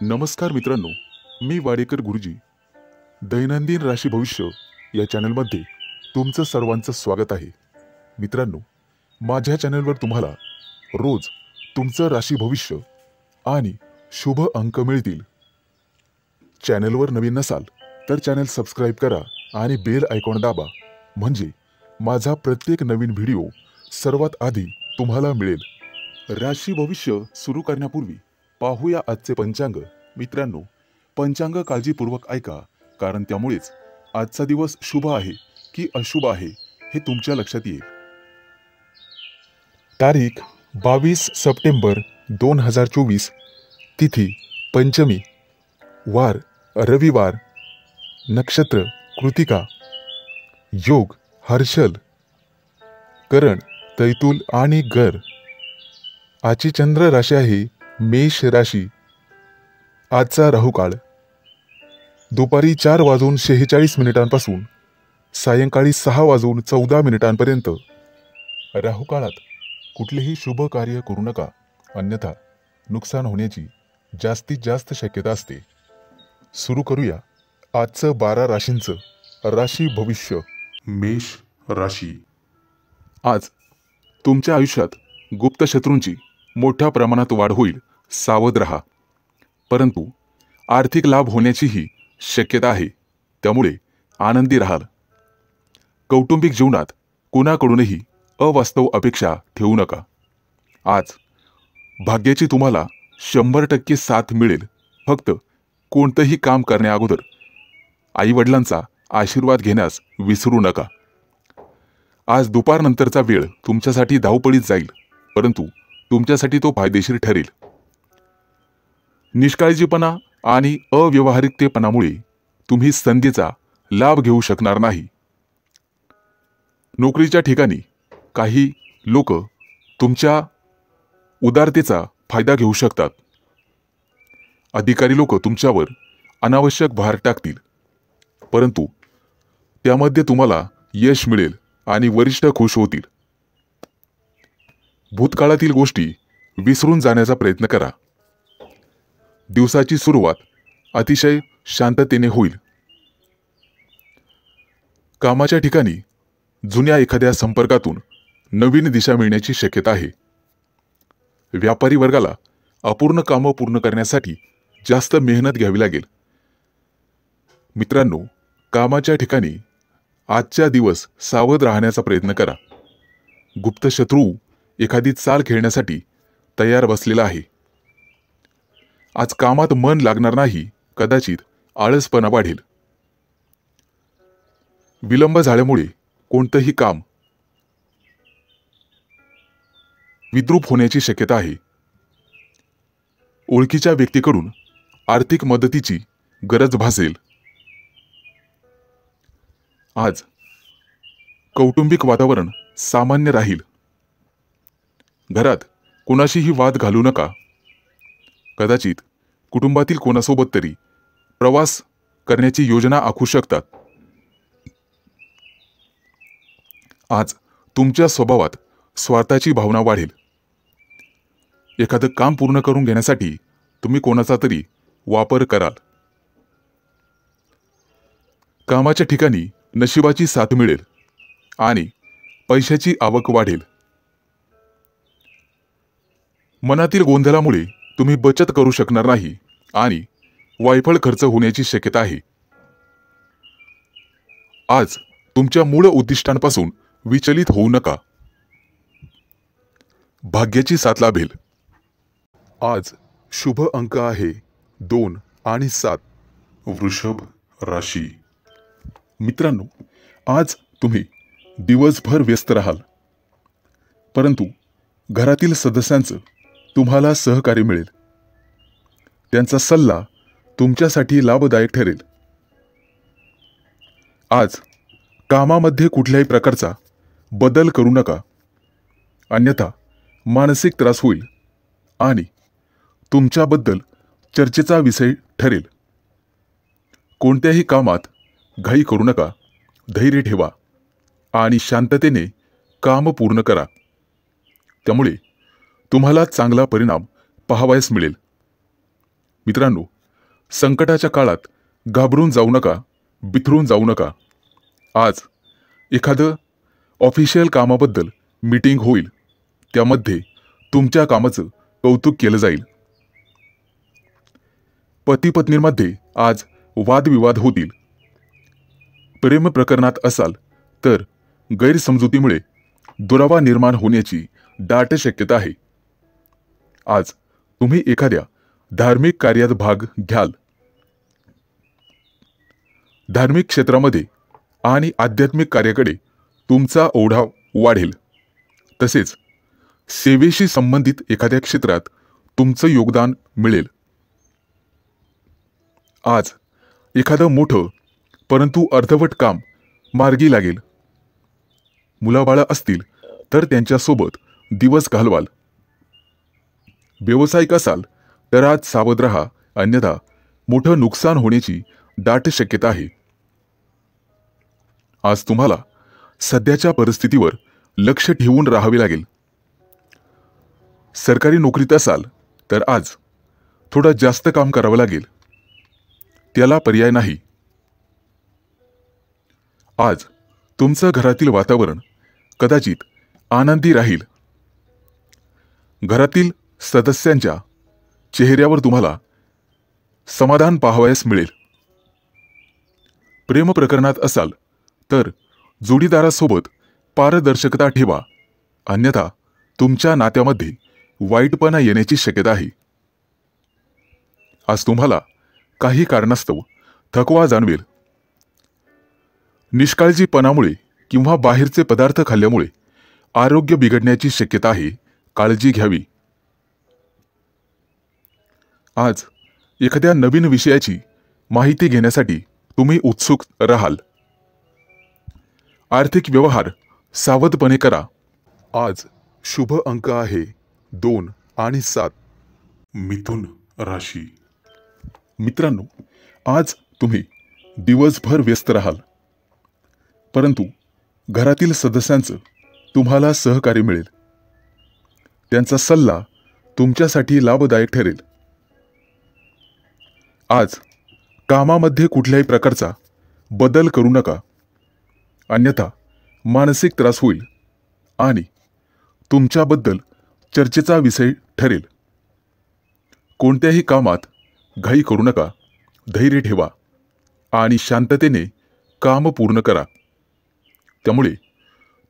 नमस्कार मित्रांनो, मी वाडेकर गुरुजी. दैनंदिन राशी भविष्य या चॅनलमध्ये तुमचं सर्वांचं स्वागत आहे. मित्रांनो, माझ्या चॅनलवर तुम्हाला रोज तुमचं राशी भविष्य आणि शुभ अंक मिळतील. चॅनलवर नवीन नसाल तर चॅनल सबस्क्राईब करा आणि बेल आयकॉन दाबा, म्हणजे माझा प्रत्येक नवीन व्हिडिओ सर्वात आधी तुम्हाला मिळेल. राशी भविष्य सुरू करण्यापूर्वी पाहूया आजचे पंचांग. मित्रांनो, पंचांग काळजीपूर्वक ऐका, कारण त्यामुळेच आजचा दिवस शुभ आहे की अशुभ आहे हे तुमच्या लक्षात येईल. तारीख 22 सप्टेंबर 2024, तिथी पंचमी, वार रविवार, नक्षत्र कृतिका, योग हर्षल, करण तैतूल आणि गर. आजची चंद्र राशी आहे मेष राशी. आजचा राहुकाळ दुपारी 4:46 सायंकाळी 6:14 राहुकाळात कुठलेही शुभ कार्य करू नका, अन्यथा नुकसान होण्याची जास्तीत जास्त शक्यता असते. सुरू करूया आजचं 12 राशींचं राशी भविष्य. मेष राशी. आज तुमच्या आयुष्यात गुप्त शत्रूंची मोठ्या प्रमाणात वाढ होईल, सावध रहा. परंतु आर्थिक लाभ होण्याचीही शक्यता आहे, त्यामुळे आनंदी राहाल. कौटुंबिक जीवनात कुणाकडूनही अवास्तव अपेक्षा ठेवू नका. आज भाग्याची तुम्हाला 100% साथ मिळेल. फक्त कोणतंही काम करण्याअगोदर आईवडिलांचा आशीर्वाद घेण्यास विसरू नका. आज दुपारनंतरचा वेळ तुमच्यासाठी धावपळीत जाईल, परंतु तुमच्यासाठी तो फायदेशीर ठरेल. निष्काळजीपणा आणि अव्यावहारिकतेपणामुळे तुम्ही संधीचा लाभ घेऊ शकणार नाही. नोकरीच्या ठिकाणी काही लोक तुमच्या उदारतेचा फायदा घेऊ शकतात. अधिकारी लोक तुमच्यावर अनावश्यक भार टाकतील, परंतु त्यामध्ये तुम्हाला यश मिळेल आणि वरिष्ठ खुश होतील. भूतकाळातील गोष्टी विसरून जाण्याचा प्रयत्न करा. दिवसाची सुरुवात अतिशय शांततेने होईल. कामाच्या ठिकाणी जुन्या एखाद्या संपर्कातून नवीन दिशा मिळण्याची शक्यता आहे. व्यापारी वर्गाला अपूर्ण कामं पूर्ण करण्यासाठी जास्त मेहनत घ्यावी लागेल. मित्रांनो, कामाच्या ठिकाणी आजच्या दिवस सावध राहण्याचा प्रयत्न करा. गुप्त शत्रू एखादी चाल खेळण्यासाठी तयार बसलेला आहे. आज कामात मन लागणार नाही, कदाचित आळसपणा वाढेल. विलंब झाल्यामुळे कोणतंही काम विद्रूप होण्याची शक्यता आहे. ओळखीच्या व्यक्तीकडून आर्थिक मदतीची गरज भासेल. आज कौटुंबिक वातावरण सामान्य राहील. घरात कोणाशीही वाद घालू नका. कदाचित कुटुंबातील कोणासोबत तरी प्रवास करण्याची योजना आखू शकतात. आज तुमच्या स्वभावात स्वार्थाची भावना वाढेल. एखादं काम पूर्ण करून घेण्यासाठी तुम्ही कोणाचा तरी वापर कराल. कामाच्या ठिकाणी नशिबाची साथ मिळेल आणि पैशाची आवक वाढेल. मनातील गोंधळामुळे तुम्ही बचत करू शकणार नाही आणि वायफळ खर्च होण्याची शक्यता आहे. आज तुमच्या मूळ उद्दिष्टांपासून विचलित होऊ नका. भाग्याची साथ लाभेल. आज शुभ अंक आहे 2 आणि 7. वृषभ राशी. मित्रांनो, आज तुम्ही दिवसभर व्यस्त राहाल, परंतु घरातील सदस्यांचं तुम्हाला सहकार्य मिळेल. त्यांचा सल्ला तुमच्यासाठी लाभदायक ठरेल. आज कामामध्ये कुठल्याही प्रकारचा बदल करू नका, अन्यथा मानसिक त्रास होईल आणि तुमच्याबद्दल चर्चेचा विषय ठरेल. कोणत्याही कामात घाई करू नका. धैर्य ठेवा आणि शांततेने काम पूर्ण करा. त्यामुळे तुम्हाला चांगला परिणाम पाहावयास मिळेल. मित्रांनो, संकटाच्या काळात घाबरून जाऊ नका, बिथरून जाऊ नका. आज एखादं ऑफिशियल कामाबद्दल मीटिंग होईल, त्यामध्ये तुमच्या कामाचं कौतुक केलं जाईल. पती पत्नींमध्ये आज वादविवाद होतील. प्रेम प्रकरणात असाल तर गैरसमजुतीमुळे दुरावा निर्माण होण्याची दाट शक्यता आहे. आज तुम्ही एखाद्या धार्मिक कार्यात भाग घ्याल. धार्मिक क्षेत्रामध्ये आणि आध्यात्मिक कार्याकडे तुमचा ओढा वाढेल. तसेच सेवेशी संबंधित एखाद्या क्षेत्रात तुमचं योगदान मिळेल. आज एखादं मोठं परंतु अर्धवट काम मार्गी लागेल. मुलाबाळं असतील तर त्यांच्यासोबत दिवस घालवाल. व्यावसायिक असाल तर आज सावध राहा, अन्यथा मोठं नुकसान होण्याची दाट शक्यता आहे. आज तुम्हाला सध्याच्या परिस्थितीवर लक्ष ठेवून राहावे लागेल. सरकारी नोकरीत असाल तर आज थोडं जास्त काम करावं लागेल, त्याला पर्याय नाही. आज तुमचं घरातील वातावरण कदाचित आनंदी राहील. घरातील सदस्यांच्या चेहऱ्यावर तुम्हाला समाधान पाहावयास मिळेल. प्रेम प्रकरणात असाल तर जोडीदारासोबत पारदर्शकता ठेवा, अन्यथा तुमच्या नात्यामध्ये वाईटपणा येण्याची शक्यता आहे. आज तुम्हाला काही कारणास्तव थकवा जाणवेल. निष्काळजीपणामुळे किंवा बाहेरचे पदार्थ खाल्ल्यामुळे आरोग्य बिघडण्याची शक्यता आहे, काळजी घ्यावी. आज एखाद्या नवीन विषयाची माहिती घेण्यासाठी तुम्ही उत्सुक राहाल. आर्थिक व्यवहार सावधपणे करा. आज शुभ अंक आहे 2 आणि 7. मिथुन राशी. मित्रांनो, आज तुम्ही दिवसभर व्यस्त राहाल, परंतु घरातील सदस्यांचं तुम्हाला सहकार्य मिळेल. त्यांचा सल्ला तुमच्यासाठी लाभदायक ठरेल. आज कामामध्ये कुठल्याही प्रकारचा बदल करू नका, अन्यथा मानसिक त्रास होईल आणि तुमच्याबद्दल चर्चेचा विषय ठरेल. कोणत्याही कामात घाई करू नका, धैर्य ठेवा आणि शांततेने काम पूर्ण करा. त्यामुळे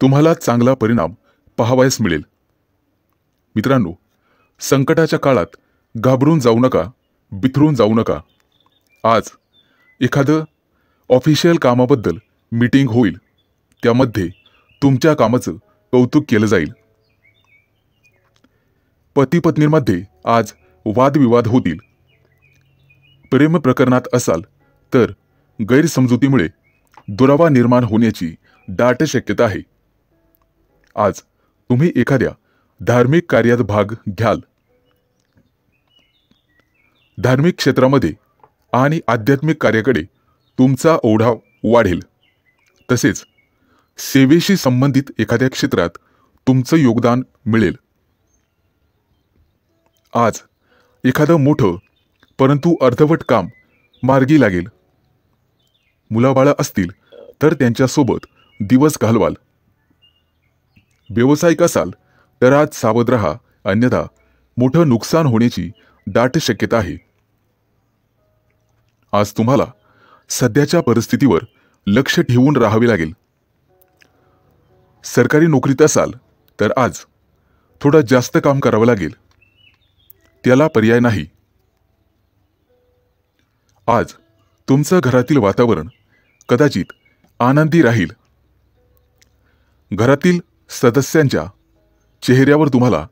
तुम्हाला चांगला परिणाम पाहावयास मिळेल. मित्रांनो, संकटाच्या काळात घाबरून जाऊ नका, बिथरून जाऊ नका. आज एखादं ऑफिशियल कामाबद्दल मीटिंग होईल, त्यामध्ये तुमच्या कामाचं कौतुक केलं जाईल. पती पत्नींमध्ये आज वादविवाद होतील. प्रेम प्रकरणात असाल तर गैरसमजुतीमुळे दुरावा निर्माण होण्याची दाट शक्यता आहे. आज तुम्ही एखाद्या धार्मिक कार्यात भाग घ्याल. धार्मिक क्षेत्रामध्ये आणि आध्यात्मिक कार्याकडे तुमचा ओढा वाढेल. तसेच सेवेशी संबंधित एखाद्या क्षेत्रात तुमचं योगदान मिळेल. आज एखादं मोठं परंतु अर्धवट काम मार्गी लागेल. मुलाबाळं असतील तर त्यांच्यासोबत दिवस घालवाल. व्यावसायिक असाल तर आज सावध राहा, अन्यथा मोठं नुकसान होण्याची दाट शक्यता आहे. आज तुम्हाला सध्याच्या परिस्थितीवर लक्ष ठेवून राहावे लागेल. सरकारी नोकरीत असाल तर आज थोडं जास्त काम करावं लागेल, त्याला पर्याय नाही. आज तुमचं घरातील वातावरण कदाचित आनंदी राहील. घरातील सदस्यांच्या चेहऱ्यावर तुम्हाला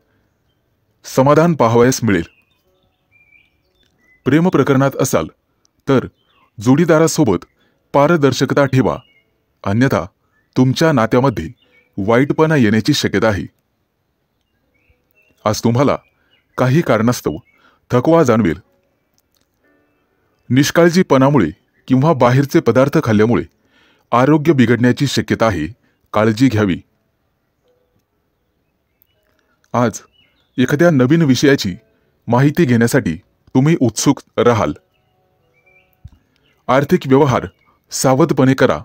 समाधान पाहावयास मिळेल. प्रेम प्रकरणात असाल तर जोडीदारासोबत पारदर्शकता ठेवा, अन्यथा तुमच्या नात्यामध्ये वाईटपणा येण्याची शक्यता आहे. आज तुम्हाला काही कारणास्तव थकवा जाणवेल. निष्काळजीपणामुळे किंवा बाहेरचे पदार्थ खाल्ल्यामुळे आरोग्य बिघडण्याची शक्यता आहे, काळजी घ्यावी. आज एखाद्या नवीन विषयाची माहिती घेण्यासाठी तुम्ही उत्सुक राहाल. आर्थिक व्यवहार सावधपणे करा.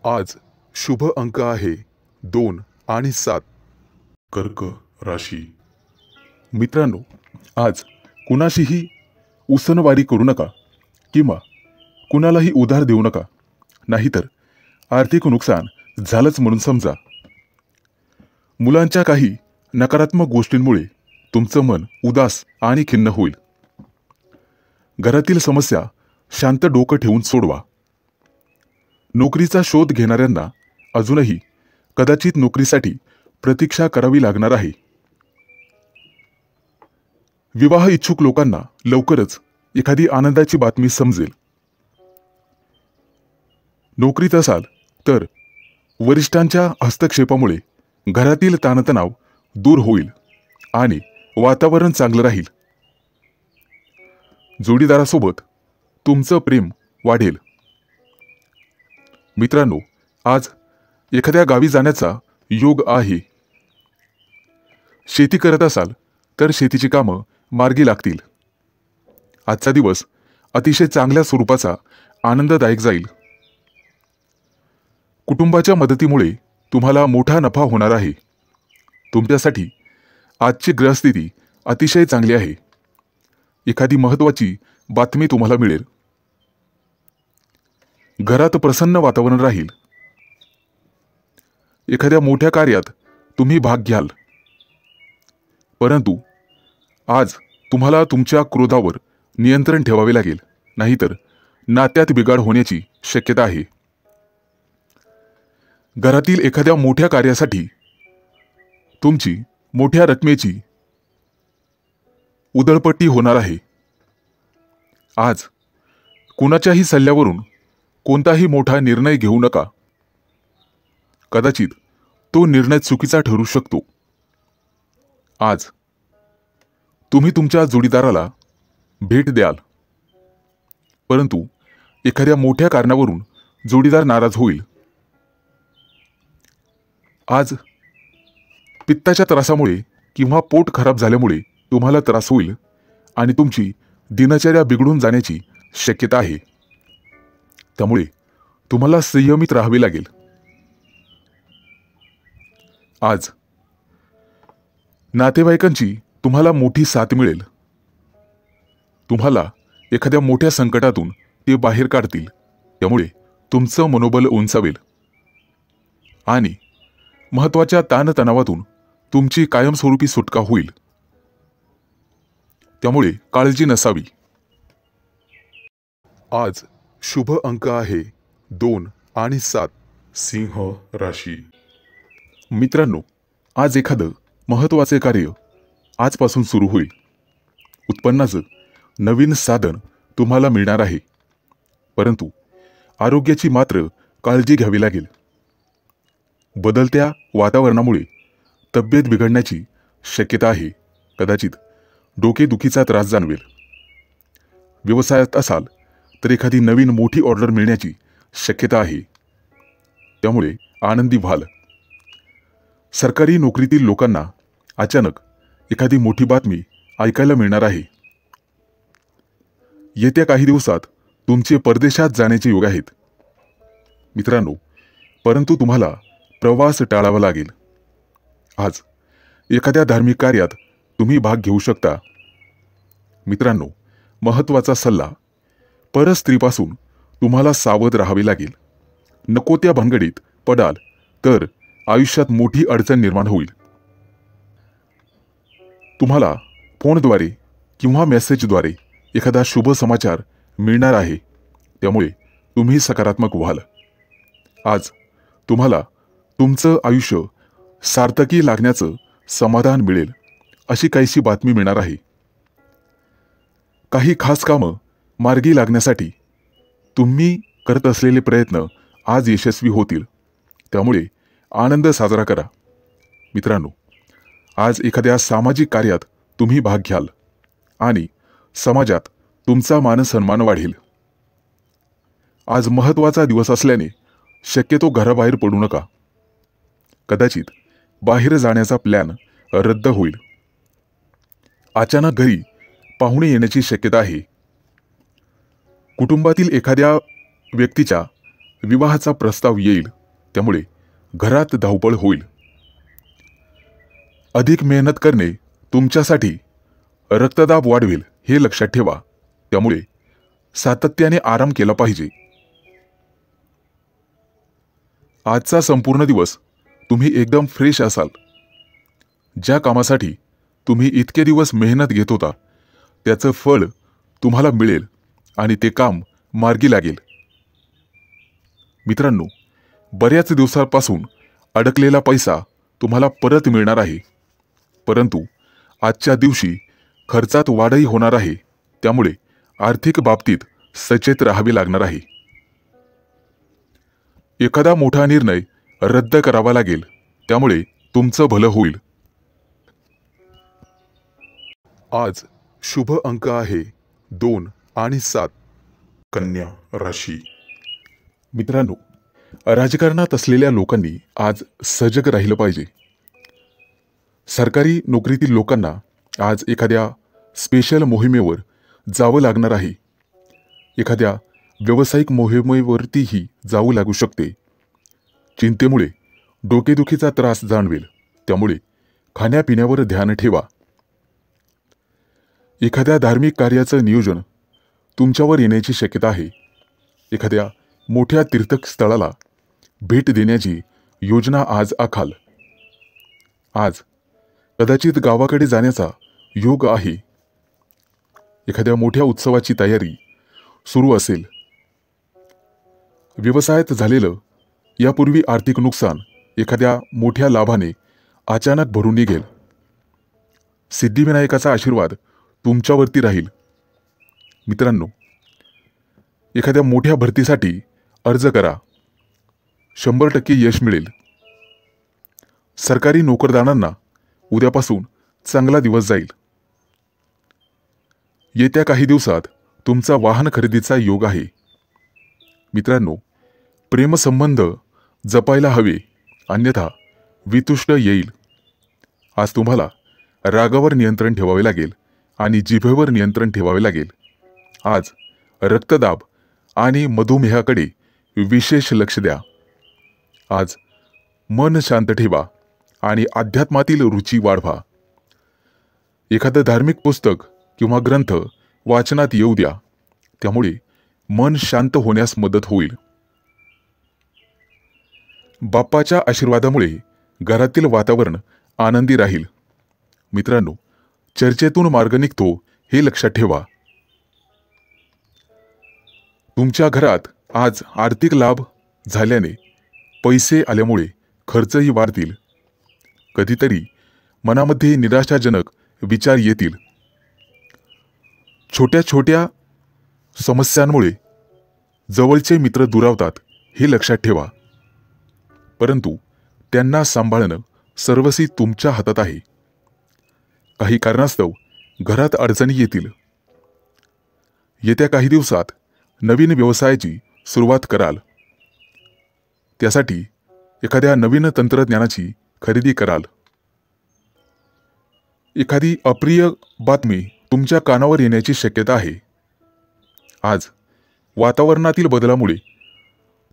आज शुभ अंक आहे 2 आणि 7. कर्क राशी. मित्रांनो, आज कुणाशीही उसनवारी करू नका किंवा कुणालाही उधार देऊ नका, नाहीतर आर्थिक नुकसान झालंच म्हणून समजा. मुलांच्या काही नकारात्मक गोष्टींमुळे तुमचं मन उदास आणि खिन्न होईल. घरातील समस्या शांत डोकं ठेवून सोडवा. नोकरीचा शोध घेणाऱ्यांना अजूनही कदाचित नोकरीसाठी प्रतीक्षा करावी लागणार आहे. विवाह इच्छुक लोकांना लवकरच एखादी आनंदाची बातमी समजेल. नोकरीत असाल तर वरिष्ठांच्या हस्तक्षेपामुळे घरातील ताणतणाव दूर होईल आणि वातावरण चांगलं राहील. जोडीदारासोबत तुमचं प्रेम वाढेल. मित्रांनो, आज एखाद्या गावी जाण्याचा योग आहे. शेती करत असाल तर शेतीची कामं मार्गी लागतील. आजचा दिवस अतिशय चांगल्या स्वरूपाचा आनंददायक जाईल. कुटुंबाच्या मदतीमुळे तुम्हाला मोठा नफा होणार आहे. तुमच्यासाठी आजची ग्रहस्थिती अतिशय चांगली आहे. एखादी महत्त्वाची बातमी तुम्हाला मिळेल. घरात प्रसन्न वातावरण राहील. एखाद्या मोठ्या कार्यात तुम्ही भाग घ्याल. परंतु आज तुम्हाला तुमच्या क्रोधावर नियंत्रण ठेवावे लागेल, नाहीतर नात्यात बिघाड होण्याची शक्यता आहे. घरातील एखाद्या मोठ्या कार्यासाठी तुमची मोठ्या रकमेची उधळपट्टी होणार आहे. आज कुणाच्याही सल्ल्यावरून कोणताही मोठा निर्णय घेऊ नका. कदाचित तो निर्णय चुकीचा ठरू शकतो. आज तुम्ही तुमच्या जोडीदाराला भेट द्याल, परंतु एखाद्या मोठ्या कारणावरून जोडीदार नाराज होईल. आज पित्ताच्या त्रासामुळे किंवा पोट खराब झाल्यामुळे तुम्हाला त्रास होईल आणि तुमची दिनचर्या बिघडून जाण्याची शक्यता आहे. त्यामुळे तुम्हाला संयमित राहावे लागेल. आज नातेवाईकांची तुम्हाला मोठी साथ मिळेल. तुम्हाला एखाद्या मोठ्या संकटातून ते बाहेर काढतील. त्यामुळे तुमचं मनोबल उंचावेल आणि महत्त्वाच्या ताणतणावातून तुमची कायमस्वरूपी सुटका होईल. त्यामुळे काळजी नसावी. आज शुभ अंक आहे 2 आणि 7. सिंह राशी. मित्रांनो, आज एखादं महत्त्वाचे कार्य आजपासून सुरू होईल. उत्पन्नाचं नवीन साधन तुम्हाला मिळणार आहे. परंतु आरोग्याची मात्र काळजी घ्यावी लागेल. बदलत्या वातावरणामुळे तब्येत बिघडण्याची शक्यता आहे. कदाचित डोकेदुखीचा त्रास जाणवेल. व्यवसायात असाल तर एखादी नवीन मोठी ऑर्डर मिळण्याची शक्यता आहे. त्यामुळे आनंदी व्हाल. सरकारी नोकरीतील लोकांना अचानक एखादी मोठी बातमी ऐकायला मिळणार आहे. येत्या काही दिवसात तुमचे परदेशात जाण्याचे योग आहेत. मित्रांनो, परंतु तुम्हाला प्रवास टाळावा लागेल. आज एखाद्या धार्मिक कार्यात तुम्ही भाग घेऊ शकता. मित्रांनो, महत्त्वाचा सल्ला: परस्त्रीपासून तुम्हाला सावध राहावे लागेल. नको त्या भानगडीत पडाल तर आयुष्यात मोठी अडचण निर्माण होईल. तुम्हाला फोनद्वारे किंवा मेसेजद्वारे एखादा शुभ समाचार मिळणार आहे. त्यामुळे तुम्ही सकारात्मक व्हाल. आज तुम्हाला तुमचं आयुष्य सार्थकी लागण्याचं समाधान मिळेल अशी काहीशी बातमी मिळणार आहे. काही खास कामं मार्गी लागण्यासाठी तुम्ही करत असलेले प्रयत्न आज यशस्वी होतील. त्यामुळे आनंद साजरा करा. मित्रांनो, आज एखाद्या सामाजिक कार्यात तुम्ही भाग घ्याल आणि समाजात तुमचा मानसन्मान वाढेल. आज महत्त्वाचा दिवस असल्याने शक्यतो घराबाहेर पडू नका. कदाचित बाहेर जाण्याचा प्लॅन रद्द होईल. अचानक घरी पाहुणे येण्याची शक्यता आहे. कुटुंबातील एखाद्या व्यक्तीच्या विवाहाचा प्रस्ताव येईल, त्यामुळे घरात धावपळ होईल. अधिक मेहनत करणे तुमच्यासाठी रक्तदाब वाढवेल हे लक्षात ठेवा, त्यामुळे सातत्याने आराम केला पाहिजे. आजचा संपूर्ण दिवस तुम्ही एकदम फ्रेश असाल. ज्या कामासाठी तुम्ही इतके दिवस मेहनत घेत होता त्याचं फळ तुम्हाला मिळेल आणि ते काम मार्गी लागेल. मित्रांनो, बऱ्याच दिवसांपासून अडकलेला पैसा तुम्हाला परत मिळणार आहे, परंतु आजच्या दिवशी खर्चात वाढही होणार आहे, त्यामुळे आर्थिक बाबतीत सचेत राहावे लागणार आहे. एखादा मोठा निर्णय रद्द करावा लागेल, त्यामुळे तुमचं भलं होईल. आज शुभ अंक आहे 2 आणि 7. कन्या राशी. मित्रांनो, राजकारणात असलेल्या लोकांनी आज सजग राहिलं पाहिजे. सरकारी नोकरीतील लोकांना आज एखाद्या स्पेशल मोहिमेवर जावं लागणार आहे. एखाद्या व्यावसायिक मोहिमेवरतीही जावं लागू शकते. चिंतेमुळे डोकेदुखीचा त्रास जाणवेल, त्यामुळे खाण्यापिण्यावर ध्यान ठेवा. एखाद्या धार्मिक कार्याचं नियोजन तुमच्यावर येण्याची शक्यता आहे. एखाद्या मोठ्या तीर्थस्थळाला भेट देण्याची योजना आज आखाल. आज कदाचित गावाकडे जाण्याचा योग आहे. एखाद्या मोठ्या उत्सवाची तयारी सुरू असेल. व्यवसायात झालेलं यापूर्वी आर्थिक नुकसान एखाद्या मोठ्या लाभाने अचानक भरून निघेल. सिद्धिविनायकाचा आशीर्वाद तुमच्यावरती राहील. मित्रांनो, एखाद्या मोठ्या भरतीसाठी अर्ज करा. 100% यश मिळेल. सरकारी नोकरदारांना उद्यापासून चांगला दिवस जाईल. येत्या काही दिवसात तुमचा वाहन खरेदीचा योग आहे. मित्रांनो, प्रेमसंबंध जपायला हवे, अन्यथा वितुष्ट येईल. आज तुम्हाला रागावर नियंत्रण ठेवावे लागेल आणि जिभेवर नियंत्रण ठेवावे लागेल. आज रक्तदाब आणि मधुमेहाकडे विशेष लक्ष द्या. आज मन शांत ठेवा आणि अध्यात्मातील रुची वाढवा. एखादं धार्मिक पुस्तक किंवा ग्रंथ वाचनात येऊ द्या, त्यामुळे मन शांत होण्यास मदत होईल. बाप्पाच्या आशीर्वादामुळे घरातील वातावरण आनंदी राहील. मित्रांनो, चर्चेतून मार्ग निघतो हे लक्षात ठेवा. तुमच्या घरात आज आर्थिक लाभ झाल्याने पैसे आल्यामुळे खर्चही वाढतील. कधीतरी मनामध्ये निराशाजनक विचार येतील. छोट्या छोट्या समस्यांमुळे जवळचे मित्र दुरावतात हे लक्षात ठेवा, परंतु त्यांना सांभाळणं सर्वस्वी तुमच्या हातात आहे. काही कारणास्तव घरात अडचणी येतील. येत्या काही दिवसात नवीन व्यवसायाची सुरुवात कराल. त्यासाठी एखाद्या नवीन तंत्रज्ञानाची खरेदी कराल. एखादी अप्रिय बातमी तुमच्या कानावर येण्याची शक्यता आहे. आज वातावरणातील बदलामुळे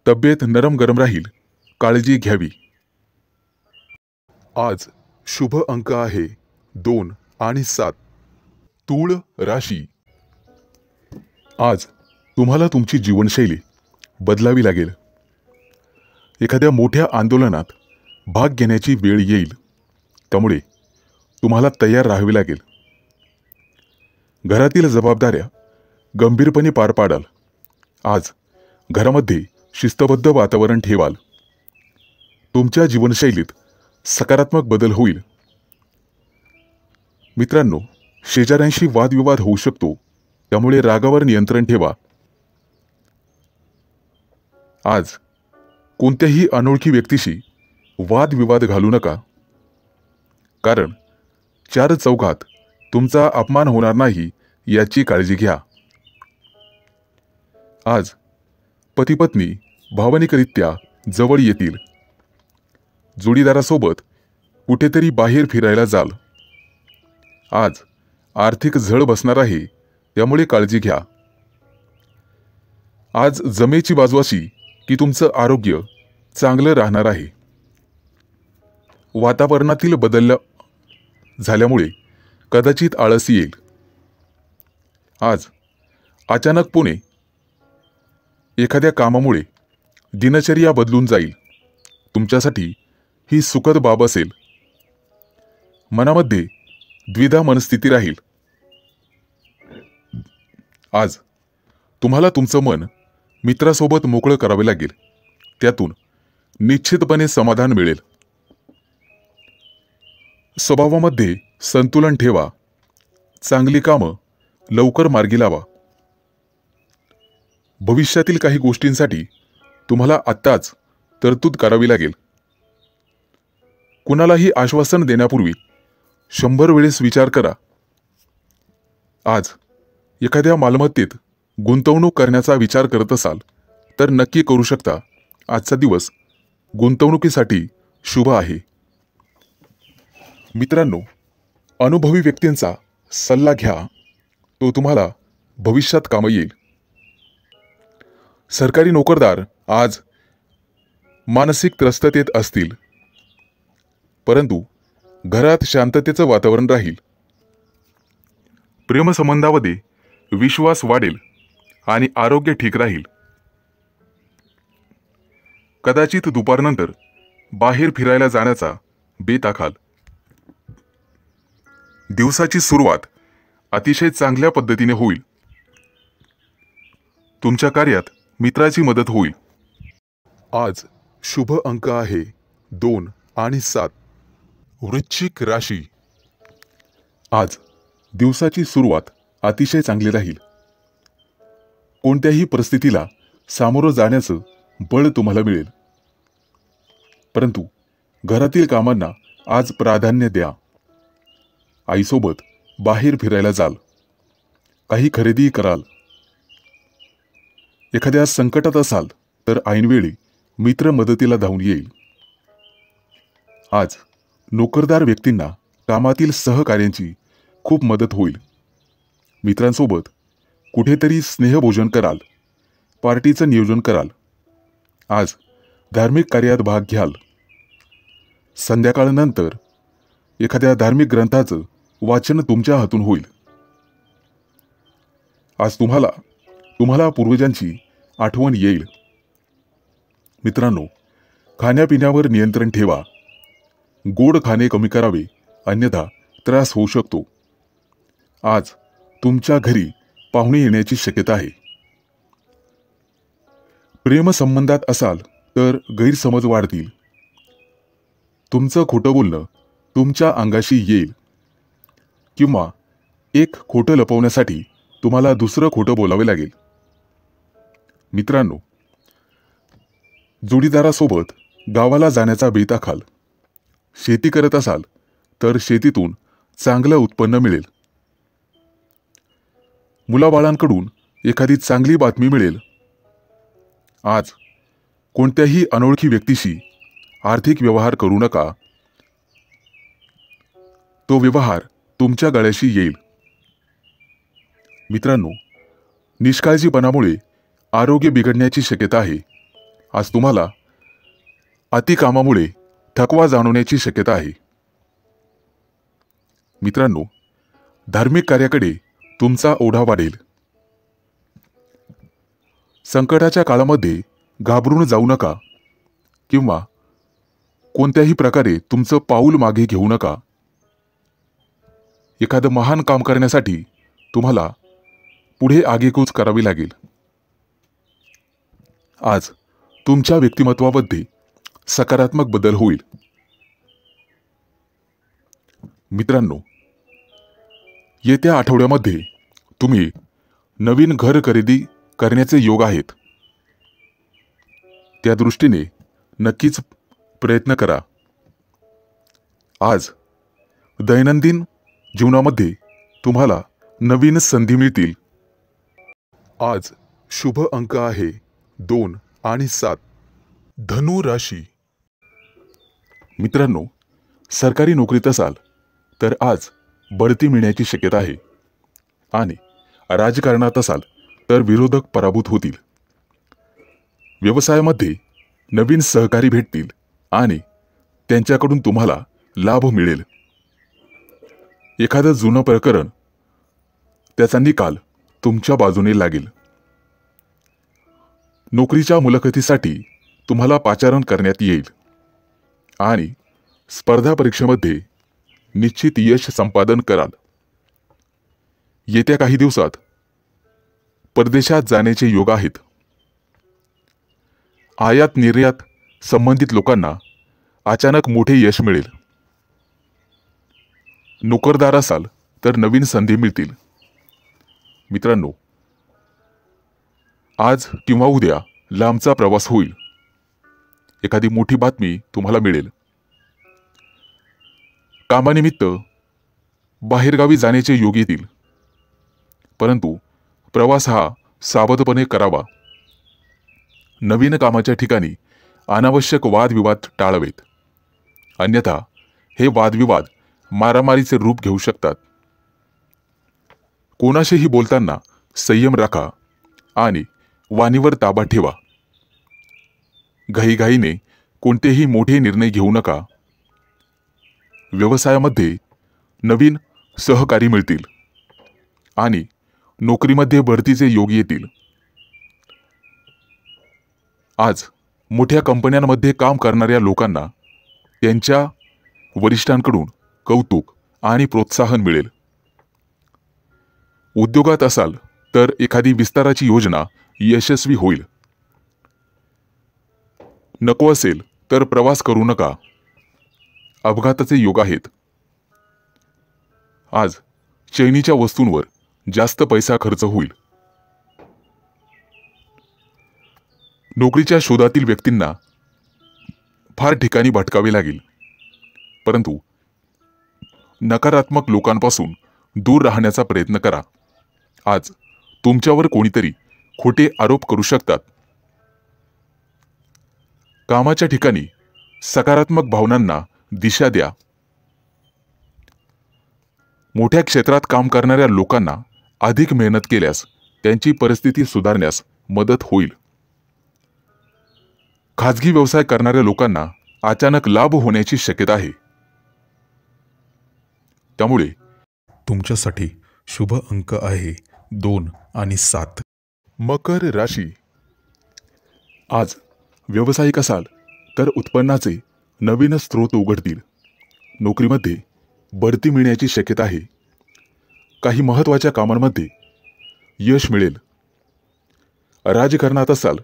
तब्येत नरम गरम राहील, काळजी घ्यावी. आज शुभ अंक आहे 2 आणि 7. तूळ राशी. आज तुम्हाला तुमची जीवनशैली बदलावी लागेल. एखाद्या मोठ्या आंदोलनात भाग घेण्याची वेळ येईल, त्यामुळे तुम्हाला तयार राहावे लागेल. घरातील जबाबदाऱ्या गंभीरपणे पार पाडाल. आज घरामध्ये शिस्तबद्ध वातावरण ठेवाल. तुमच्या जीवनशैलीत सकारात्मक बदल होईल. मित्रांनो, शेजाऱ्यांशी वादविवाद होऊ शकतो, त्यामुळे रागावर नियंत्रण ठेवा. आज कोणत्याही अनोळखी व्यक्तीशी वादविवाद घालू नका, कारण चार चौघात तुमचा अपमान होणार नाही याची काळजी घ्या. आज पती-पत्नी भावनिकरित्या जवळ येतील. जोडीदारासोबत कुठेतरी बाहेर फिरायला जाल. आज आर्थिक झळ बसणार आहे, त्यामुळे काळजी घ्या. आज जमेची बाजू अशी की तुमचं आरोग्य चांगलं राहणार आहे. वातावरणातील बदल झाल्यामुळे कदाचित आळस येईल. आज अचानकपणे एखाद्या कामामुळे दिनचर्या बदलून जाईल. तुमच्यासाठी ही सुखद बाब असेल. मनामध्ये द्विधा मनस्थिती राहील. आज तुम्हाला तुमचं मन मित्रासोबत मोकळं करावे लागेल. त्यातून निश्चितपणे समाधान मिळेल. स्वभावामध्ये संतुलन ठेवा. चांगली कामं लवकर मार्गी लावा. भविष्यातील काही गोष्टींसाठी तुम्हाला आत्ताच तरतूद करावी लागेल. कुणालाही आश्वासन देण्यापूर्वी 100 वेळेस विचार करा. आज एखाद्या मालमत्तेत गुंतवणूक करण्याचा विचार करत असाल तर नक्की करू शकता. आजचा दिवस गुंतवणुकीसाठी शुभ आहे. मित्रांनो, अनुभवी व्यक्तींचा सल्ला घ्या. तो तुम्हाला भविष्यात कामी येईल. सरकारी नोकरदार आज मानसिक त्रस्ततेत असतील, परंतु घरात शांततेचं वातावरण राहील. प्रेमसंबंधामध्ये विश्वास वाढेल आणि आरोग्य ठीक राहील. कदाचित दुपारनंतर बाहेर फिरायला जाण्याचा बेत आखाल. दिवसाची सुरुवात अतिशय चांगल्या पद्धतीने होईल. तुमच्या कार्यात मित्राची मदत होईल. आज शुभ अंक आहे 2 आणि 7. वृश्चिक राशी. आज दिवसाची सुरुवात अतिशय चांगली राहील. कोणत्याही परिस्थितीला सामोरं जाण्याचं बळ तुम्हाला मिळेल. परंतु घरातील कामांना आज प्राधान्य द्या. आईसोबत बाहेर फिरायला जाल. काही खरेदी कराल. एखाद्या संकटात असाल तर ऐनवेळी मित्र मदतीला धावून येईल. आज नोकरदार व्यक्तींना कामातील सहकार्यांची खूप मदत होईल. मित्रांसोबत कुठेतरी स्नेहभोजन कराल. पार्टीचं नियोजन कराल. आज धार्मिक कार्यात भाग घ्याल. संध्याकाळनंतर एखाद्या धार्मिक ग्रंथाचं वाचन तुमच्या हातून होईल. आज तुम्हाला पूर्वजांची आठवण येईल. मित्रांनो, खाण्यापिण्यावर नियंत्रण ठेवा. गोड खाणे कमी करावे, अन्यथा त्रास होऊ शकतो. आज तुमच्या घरी पाहुणे येण्याची शक्यता आहे. प्रेमसंबंधात असाल तर गैरसमज वाढतील. तुमचं खोटं बोलणं तुमच्या अंगाशी येईल किंवा एक खोटं लपवण्यासाठी तुम्हाला दुसरं खोटं बोलावे लागेल. मित्रांनो, जोडीदारासोबत गावाला जाण्याचा बेत आखाल. शेती करत असाल तर शेतीतून चांगलं उत्पन्न मिळेल. मुलाबाळांकडून एखादी चांगली बातमी मिळेल. आज कोणत्याही अनोळखी व्यक्तीशी आर्थिक व्यवहार करू नका. तो व्यवहार तुमच्या गळ्याशी येईल. मित्रांनो, निष्काळजीपणामुळे आरोग्य बिघडण्याची शक्यता आहे. आज तुम्हाला अतिकामामुळे थकवा जाणवण्याची शक्यता आहे. मित्रांनो, धार्मिक कार्याकडे तुमचा ओढा वाढेल. संकटाच्या काळामध्ये घाबरून जाऊ नका किंवा कोणत्याही प्रकारे तुमचं पाऊल मागे घेऊ नका. एखादं महान काम करण्यासाठी तुम्हाला पुढे आगेकूच करावी लागेल. आज तुमच्या व्यक्तिमत्वामध्ये सकारात्मक बदल होईल. मित्रांनो, येत्या आठवड्यामध्ये तुम्ही नवीन घर खरेदी करण्याचे योग आहेत. त्या दृष्टीने नक्कीच प्रयत्न करा. आज दैनंदिन जीवनामध्ये तुम्हाला नवीन संधी मिळतील. आज शुभ अंक आहे 2 आणि 7. धनु राशी. मित्रांनो, सरकारी नोकरीत असाल तर आज बढती मिळण्याची शक्यता आहे आणि राजकारणात असाल तर विरोधक पराभूत होतील. व्यवसायामध्ये नवीन सहकारी भेटतील आणि त्यांच्याकडून तुम्हाला लाभ मिळेल. एखादं जुनं प्रकरण त्याचा निकाल तुमच्या बाजूने लागेल. नोकरीच्या मुलाखतीसाठी तुम्हाला पाचारण करण्यात येईल आणि स्पर्धा परीक्षेमध्ये निश्चित यश संपादन कराल. येत्या काही दिवसात परदेशात जाण्याचे योग आहेत. आयात निर्यात संबंधित लोकांना अचानक मोठे यश मिळेल. नोकरदार असाल तर नवीन संधी मिळतील. मित्रांनो, आज किंवा उद्या लांबचा प्रवास होईल. एखादी मोठी बातमी तुम्हाला मिळेल. कामानिमित्त बाहेरगावी जाण्याचे योग येतील, परंतु प्रवास हा सावधपणे करावा. नवीन कामाच्या ठिकाणी अनावश्यक वादविवाद टाळावेत, अन्यथा हे वादविवाद मारामारीचे रूप घेऊ शकतात. कोणाशीही बोलताना संयम राखा आणि वाणीवर ताबा ठेवा. घाईघाईने कोणतेही मोठे निर्णय घेऊ नका. व्यवसायामध्ये नवीन सहकारी मिळतील आणि नोकरीमध्ये बढतीचे योग येतील. आज मोठ्या कंपन्यांमध्ये काम करणाऱ्या लोकांना त्यांच्या वरिष्ठांकडून कौतुक आणि प्रोत्साहन मिळेल. उद्योगात असाल तर एखादी विस्ताराची योजना यशस्वी होईल. नको असेल तर प्रवास करू नका. अपघाताचे योग आहेत. आज चैनीच्या वस्तूंवर जास्त पैसा खर्च होईल. नोकरीच्या शोधातील व्यक्तींना फार ठिकाणी भटकावे लागेल, परंतु नकारात्मक लोकांपासून दूर राहण्याचा प्रयत्न करा. आज तुमच्यावर कोणीतरी खोटे आरोप करू शकतात. कामाच्या ठिकाणी सकारात्मक भावनांना दिशा द्या. मोठ्या क्षेत्रात काम करणाऱ्या लोकांना अधिक मेहनत केल्यास त्यांची परिस्थिती सुधारण्यास मदत होईल. खाजगी व्यवसाय करणाऱ्या लोकांना अचानक लाभ होण्याची शक्यता आहे. त्यामुळे तुमच्यासाठी शुभ अंक आहे 2 आणि 7. मकर राशी. आज व्यावसायिक असाल तर उत्पन्नाचे नवीन स्रोत उघडतील. नोकरीमध्ये बढती मिळण्याची शक्यता आहे. काही महत्त्वाच्या कामांमध्ये यश मिळेल. राजकारणात असाल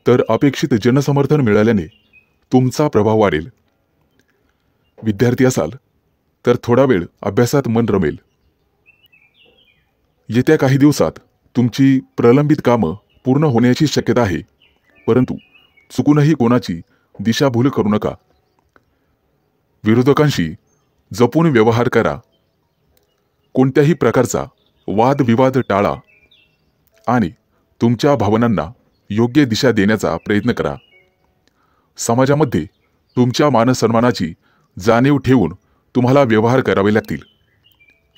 तर अपेक्षित जनसमर्थन मिळाल्याने तुमचा प्रभाव वाढेल. विद्यार्थी असाल तर थोडा वेळ अभ्यासात मन रमेल. येत्या काही दिवसात तुमची प्रलंबित कामं पूर्ण होण्याची शक्यता आहे, परंतु चुकूनही कोणाची दिशाभूल करू नका. विरोधकांशी जपून व्यवहार करा. कोणत्याही प्रकारचा वादविवाद टाळा आणि तुमच्या भावनांना योग्य दिशा देण्याचा प्रयत्न करा. समाजामध्ये तुमच्या मानसन्मानाची जाणीव ठेवून तुम्हाला व्यवहार करावे लागतील.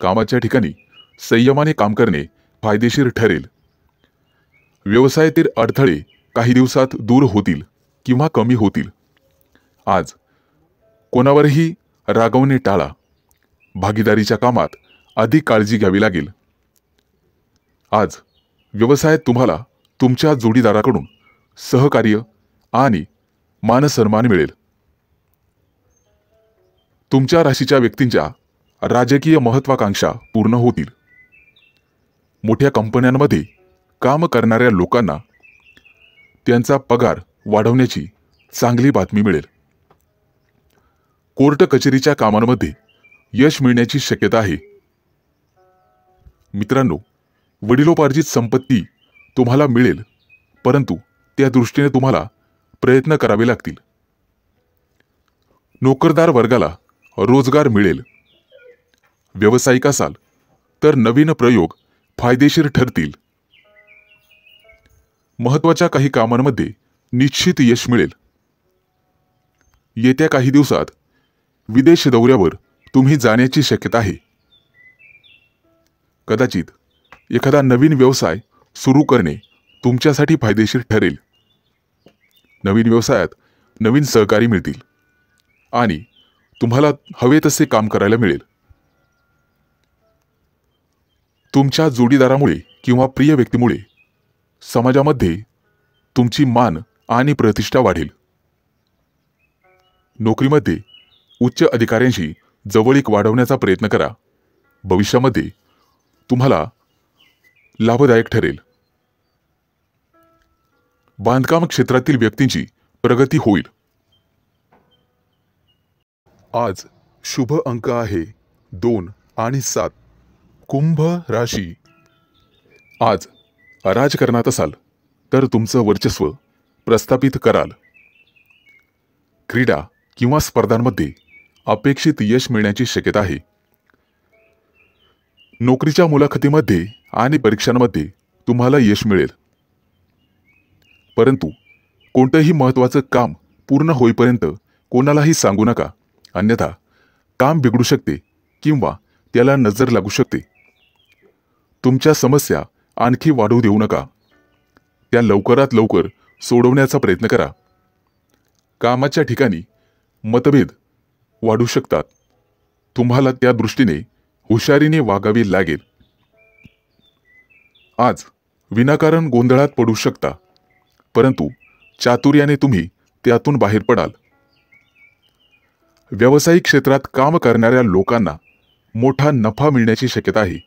कामाच्या ठिकाणी संयमाने काम करणे फायदेशीर ठरेल. व्यवसायातील अडथळे काही दिवसात दूर होतील किंवा कमी होतील. आज कोणावरही रागवणे टाळा. भागीदारीच्या कामात अधिक काळजी घ्यावी लागेल. आज व्यवसायात तुम्हाला तुमच्या जोडीदाराकडून सहकार्य आणि मानसन्मान मिळेल. तुमच्या राशीच्या व्यक्तींच्या राजकीय महत्त्वाकांक्षा पूर्ण होतील. मोठ्या कंपन्यांमध्ये काम करणाऱ्या लोकांना त्यांचा पगार वाढवण्याची चांगली बातमी मिळेल. कोर्ट कचेरीच्या कामांमध्ये यश मिळण्याची शक्यता आहे. मित्रांनो, वडिलोपार्जित संपत्ती तुम्हाला मिळेल, परंतु त्या दृष्टीने तुम्हाला प्रयत्न करावे लागतील. नोकरदार वर्गाला रोजगार मिळेल. व्यावसायिक असाल तर नवीन प्रयोग फायदेशीर ठरतील. महत्त्वाच्या काही कामांमध्ये निश्चित यश मिळेल. येत्या काही दिवसात विदेश दौऱ्यावर तुम्ही जाण्याची शक्यता आहे. कदाचित एखादा नवीन व्यवसाय सुरू करणे तुमच्यासाठी फायदेशीर ठरेल. नवीन व्यवसायात नवीन सहकारी मिळतील आणि तुम्हाला हवे तसे काम करायला मिळेल. तुमच्या जोडीदारामुळे किंवा प्रिय व्यक्तीमुळे समाजामध्ये तुमची मान आणि प्रतिष्ठा वाढेल. नोकरीमध्ये उच्च अधिकाऱ्यांशी जवळीक वाढवण्याचा प्रयत्न करा. भविष्यामध्ये तुम्हाला लाभदायक ठरेल. बांधकाम क्षेत्रातील व्यक्तींची प्रगती होईल. आज शुभ अंक आहे 2 आणि 7. कुंभ राशी. आज राजकारणात असाल तर तुमचं वर्चस्व प्रस्थापित कराल. क्रीडा किंवा स्पर्धांमध्ये अपेक्षित यश मिळण्याची शक्यता आहे. नोकरीच्या मुलाखतीमध्ये आणि परीक्षांमध्ये तुम्हाला यश मिळेल. परंतु कोणतंही महत्त्वाचं काम पूर्ण होईपर्यंत कोणालाही सांगू नका, अन्यथा काम बिघडू शकते किंवा त्याला नजर लागू शकते. तुमच्या समस्या आणखी वाढू देऊ नका. त्या लवकरात लवकर सोडवण्याचा प्रयत्न करा. कामाच्या ठिकाणी मतभेद वाढू शकतात. तुम्हाला त्या दृष्टीने हुशारीने वागावे लागेल. आज विनाकारण गोंधळात पडू शकता, परंतु चातुर्याने तुम्ही त्यातून बाहेर पडाल. व्यावसायिक क्षेत्रात काम करणाऱ्या लोकांना मोठा नफा मिळण्याची शक्यता आहे.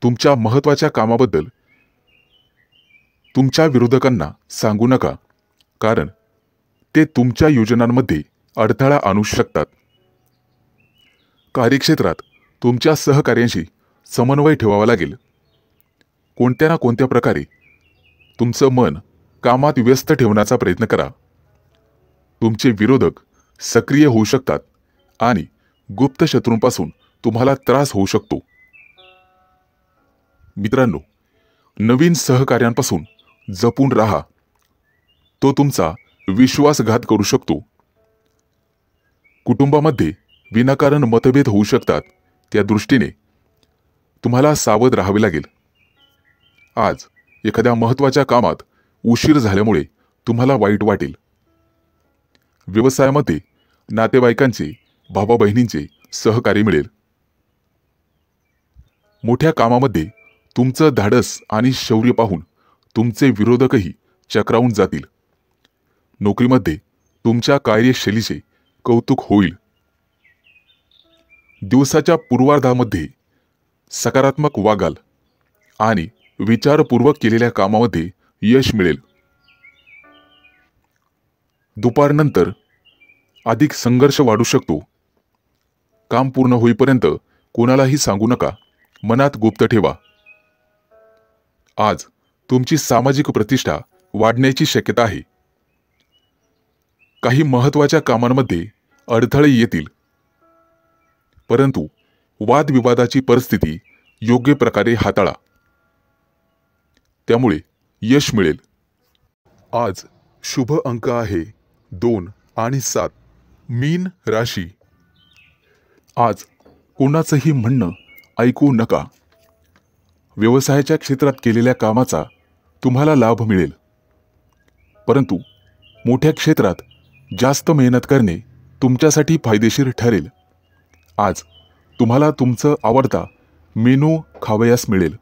तुमच्या महत्त्वाच्या कामाबद्दल तुमच्या विरोधकांना सांगू नका, कारण ते तुमच्या योजनांमध्ये अडथळा आणू शकतात. कार्यक्षेत्रात तुमच्या सहकार्यांशी समन्वय ठेवावा लागेल. कोणत्या ना कोणत्या प्रकारे तुमचं मन कामात व्यस्त ठेवण्याचा प्रयत्न करा. तुमचे विरोधक सक्रिय होऊ शकतात आणि गुप्त शत्रूंपासून तुम्हाला त्रास होऊ शकतो. मित्रांनो, नवीन सहकार्यांपासून जपून राहा. तो तुमचा विश्वासघात करू शकतो. कुटुंबामध्ये विनाकारण मतभेद होऊ शकतात. त्या दृष्टीने तुम्हाला सावध राहावे लागेल. आज एखाद्या महत्त्वाच्या कामात उशीर झाल्यामुळे तुम्हाला वाईट वाटेल. व्यवसायामध्ये नातेवाईकांचे, भावा बहिणींचे सहकार्य मिळेल. मोठ्या कामामध्ये तुमचं धाडस आणि शौर्य पाहून तुमचे विरोधकही चक्रावून जातील. नोकरीमध्ये तुमच्या कार्यशैलीचे कौतुक होईल. दिवसाच्या पूर्वार्धामध्ये सकारात्मक वागाल आणि विचारपूर्वक केलेल्या कामामध्ये यश मिळेल. दुपारनंतर अधिक संघर्ष वाढू शकतो. काम पूर्ण होईपर्यंत कोणालाही सांगू नका, मनात गुप्त ठेवा. आज तुमची सामाजिक प्रतिष्ठा वाढण्याची शक्यता आहे. काही महत्त्वाच्या कामांमध्ये अडथळे येतील, परंतु वादविवादाची परिस्थिती योग्य प्रकारे हाताळा. त्यामुळे यश मिळेल. आज शुभ अंक आहे 2 आणि 7. मीन राशी. आज कोणाचंही म्हणणं ऐकू नका. व्यवसायाच्या क्षेत्रात केलेल्या कामाचा तुम्हाला लाभ मिळेल, परंतु मोठ्या क्षेत्रात जास्त मेहनत करणे तुमच्यासाठी फायदेशीर ठरेल. आज तुम्हाला तुमचं आवडता मेनू खावयास मिळेल.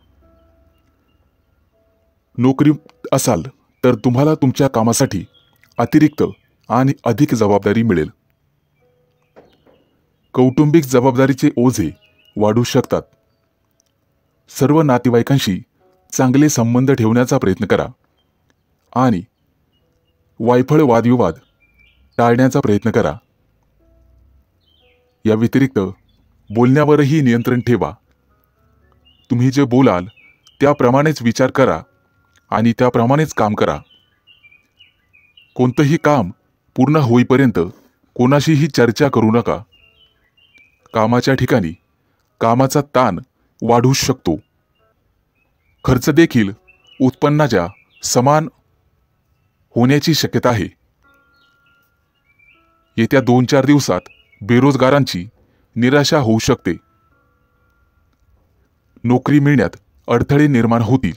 नोकरी असाल तर तुम्हाला तुमच्या कामासाठी अतिरिक्त आणि अधिक जबाबदारी मिळेल. कौटुंबिक जबाबदारीचे ओझे वाढू शकतात. सर्व नातेवाईकांशी चांगले संबंध ठेवण्याचा प्रयत्न करा आणि वायफळ वादविवाद टाळण्याचा प्रयत्न करा. या व्यतिरिक्त बोलण्यावरही नियंत्रण ठेवा. तुम्ही जे बोलाल त्याप्रमाणेच विचार करा आणि त्याप्रमाणेच काम करा. कोणतंही काम पूर्ण होईपर्यंत कोणाशीही चर्चा करू नका. कामाच्या ठिकाणी कामाचा ताण वाढू शकतो. खर्च देखील उत्पन्नाच्या समान होण्याची शक्यता आहे. येत्या 2-4 दिवसात बेरोजगारांची निराशा होऊ शकते. नोकरी मिळण्यात अडथळे निर्माण होतील,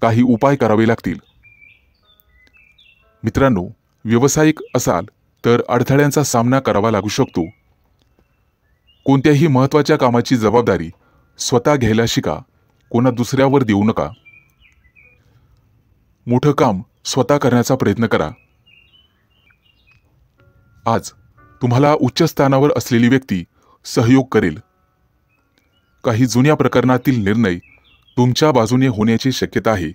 काही उपाय करावे लागतील. मित्रांनो, व्यावसायिक असाल तर अडथळ्यांचा सामना करावा लागू शकतो. कोणत्याही महत्त्वाच्या कामाची जबाबदारी स्वतः घ्यायला शिका, कोणा दुसऱ्यावर देऊ नका. मोठं काम स्वतः करण्याचा प्रयत्न करा. आज तुम्हाला उच्च स्थानावर असलेली व्यक्ती सहयोग करेल. काही जुन्या प्रकरणातील निर्णय तुमच्या बाजूने होण्याची शक्यता आहे.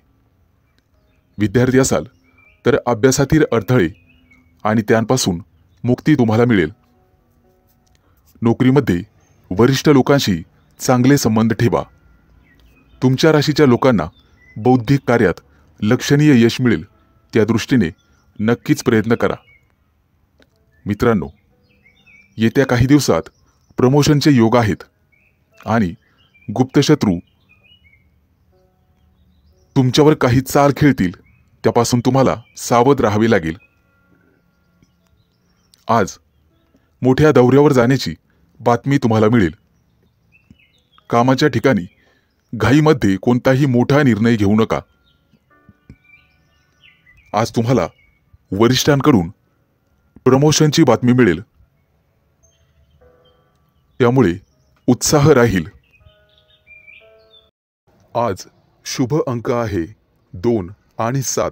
विद्यार्थी असाल तर अभ्यासातील अडथळे आणि त्यांपासून मुक्ती तुम्हाला मिळेल. नोकरीमध्ये वरिष्ठ लोकांशी चांगले संबंध ठेवा. तुमच्या राशीच्या लोकांना बौद्धिक कार्यात लक्षणीय यश मिळेल, त्या दृष्टीने नक्कीच प्रयत्न करा. मित्रांनो, येत्या काही दिवसात प्रमोशनचे योग आहेत आणि गुप्तशत्रू तुमच्यावर काही चाल खेळतील, त्यापासून तुम्हाला सावध राहावे लागेल. आज मोठ्या दौऱ्यावर जाण्याची बातमी तुम्हाला मिळेल. कामाच्या ठिकाणी घाईमध्ये कोणताही मोठा निर्णय घेऊ नका. आज तुम्हाला वरिष्ठांकडून प्रमोशनची बातमी मिळेल, त्यामुळे उत्साह राहील. आज शुभ अंक आहे 2 आणि 7.